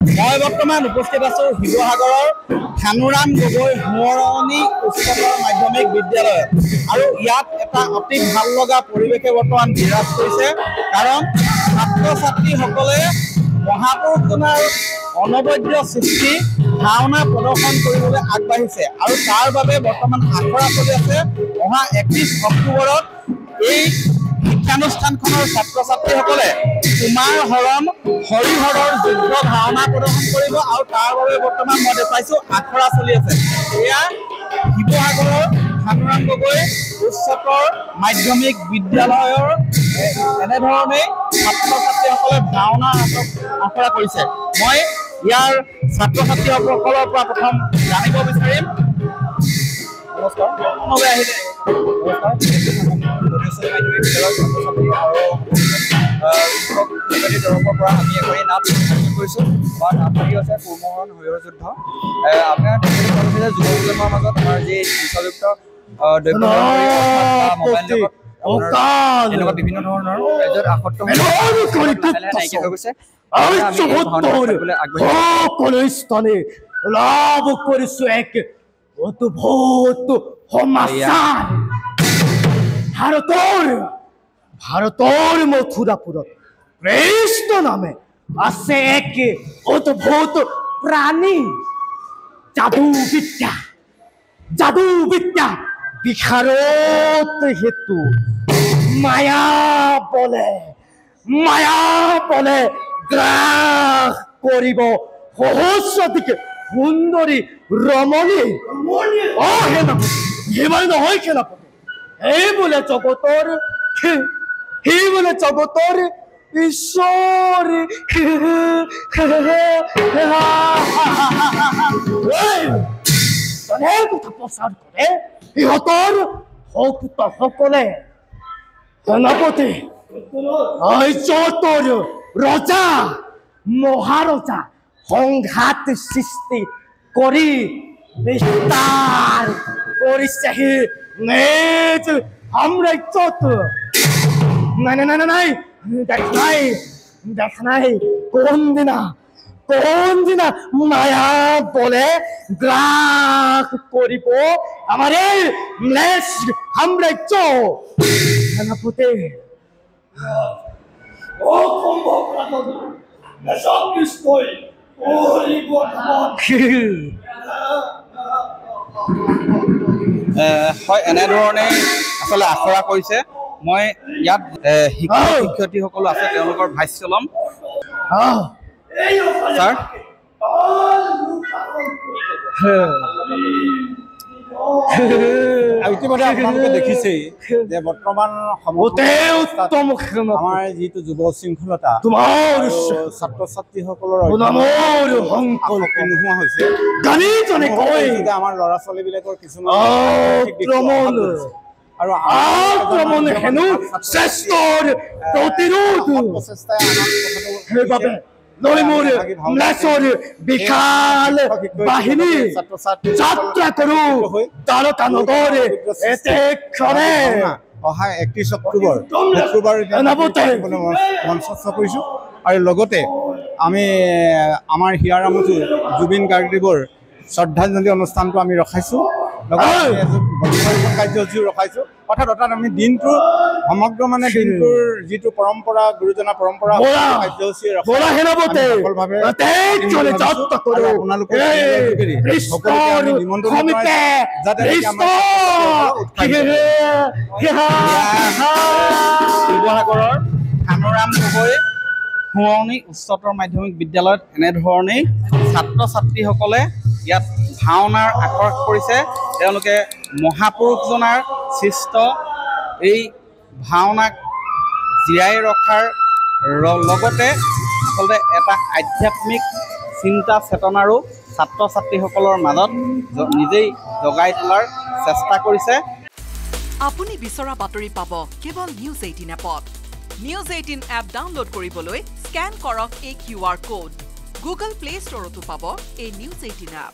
মই বৰ্তমান উপস্থিত আছো শিৱসাগৰৰ ধানুৰাম গগৈ সোঁৱৰণী উচ্চতৰ মাধ্যমিক বিদ্যালয়ত আৰু ইয়াত এটা অতি ভাল লগা পৰিৱেশে বৰ্তমান বিৰাজ কৰিছে কাৰণ ছাত্ৰ ছাত্ৰীসকলে মহাপুৰুষজনাৰ অনবদ্য সৃষ্টি ভাওনা প্ৰদৰ্শন কৰিবলৈ আগবাঢ়িছে আৰু তাৰ বাবে বৰ্তমান আখৰা চলি আছে। অহা 31 অক্টোবৰত এই শিক্ষানুষ্ঠানখনৰ ছাত্ৰ ছাত্ৰীসকলে কুমাৰ হৰণ হৰিহৰৰ যুদ্ধ ভাওনা প্ৰদৰ্শন কৰিব আৰু তাৰ বাবে বৰ্তমান মই দেখাইছো আখৰা চলি আছে। এয়া শিৱসাগৰৰ ধানুৰাম গগৈ উচ্চতৰ মাধ্যমিক বিদ্যালয়ৰ এনেধৰণে ছাত্ৰ ছাত্ৰীসকলে ভাওনা আখৰা কৰিছে। মই ইয়াৰ ছাত্ৰ ছাত্ৰীসকলৰ পৰা প্ৰথম জানিব বিচাৰিম। নমস্কাৰ আহিলে তৰফৰ পৰা আমি এবাৰ নাট কৰিছোঁ বা নাটটি হৈছে কুমৰণ হৰিহৰ যুদ্ধ। আপোনাৰ যুৱ প্ৰজন্মৰ মাজত আমাৰ যি নিচাযুক্ত এনেকুৱা বিভিন্ন ধৰণৰ ৰাজ্যত আসক্ত নাইকিয়া হৈ গৈছে। লাভ কৰিছো এক অদ্ভুত সমাচাৰ। ভাৰতৰ মথুৰাপুৰত কৃষ্ণ নামে আছে এক অদ্ভুত প্ৰাণী। যাদু বিদ্যা বিশাৰদ হেতু মায়া বলে গ্ৰাস কৰিব সহস্ৰদিকে সুন্দৰী ৰমণী। সেনাপতি নহয় সেনাপতি, সেই বোলে জগতৰ ঈশ্বৰ। কথা প্ৰচাৰ কৰে সিহঁতৰ ভক্তসকলে। সেনাপতি য'তৰ ৰজা মহাৰজা সংঘাত সৃষ্টি কৰি বিস্তাৰ কৰিছেহি নিজ সাম্ৰাজ্যত। নাই দেখা নাই কোনদিনা মায়া বলে গ্ৰাস কৰিব আমাৰ এই ম্লেচ্ছ সাম্ৰাজ্য। সেনাপতি হয়, এনেধৰণে আচলতে আখৰা কৰিছে। মই ইয়াত শিক্ষয়িত্ৰীসকলো আছে, তেওঁলোকৰ ভাষ্য ল'ম। ছাৰ ইতিমধ্যে আপোনালোকে দেখিছেই যে বৰ্তমান আমাৰ যিটো যুৱ শৃংখলতা ছাত্ৰ ছাত্ৰীসকলৰ নোহোৱা হৈছে। আমাৰ ল'ৰা ছোৱালীবিলাকৰ কিছুমান আৰু বিশাল বাহিনী যাত্ৰা কৰো দ্বাৰকা নগৰে। অহা 31 অক্টোবৰ মঞ্চস্থ কৰিছোঁ আৰু লগতে আমি আমাৰ হিয়াৰ আমঠু জুবিন গাৰ্গদেৱৰ শ্ৰদ্ধাঞ্জলি অনুষ্ঠানটো আমি ৰখাইছোঁ। কাৰ্যসূচীও ৰখাইছোঁ। অৰ্থাৎ আমি দিনটো সমগ্ৰ দিনটোৰ যিটো পৰম্পৰা গুৰুজনা পৰম্পৰা কাৰ্যসূচী আপোনালোকে নিমন্ত্ৰণ যাতে শিৱসাগৰৰ ধানুৰাম গগৈ সোঁৱৰণী উচ্চতৰ মাধ্যমিক বিদ্যালয়ত এনেধৰণেই ছাত্ৰ ছাত্ৰীসকলে ইয়াত ভাওনাৰ আখৰা কৰিছে। তেওঁলোকে মহাপুৰুষজনাৰ সৃষ্ট এই ভাওনাক জীয়াই ৰখাৰ লগতে আচলতে এটা আধ্যাত্মিক চিন্তা চেতনাৰো ছাত্ৰ ছাত্ৰীসকলৰ মাজত নিজেই জগাই তোলাৰ চেষ্টা কৰিছে। আপুনি বিচৰা বাতৰি পাব কেৱল নিউজ 18 এপত। নিউজ 18 এপ ডাউনলোড কৰিবলৈ স্কেন কৰক এই QR কোড। গুগল প্লে ষ্টৰতো পাব এই নিউজ 18 এপ।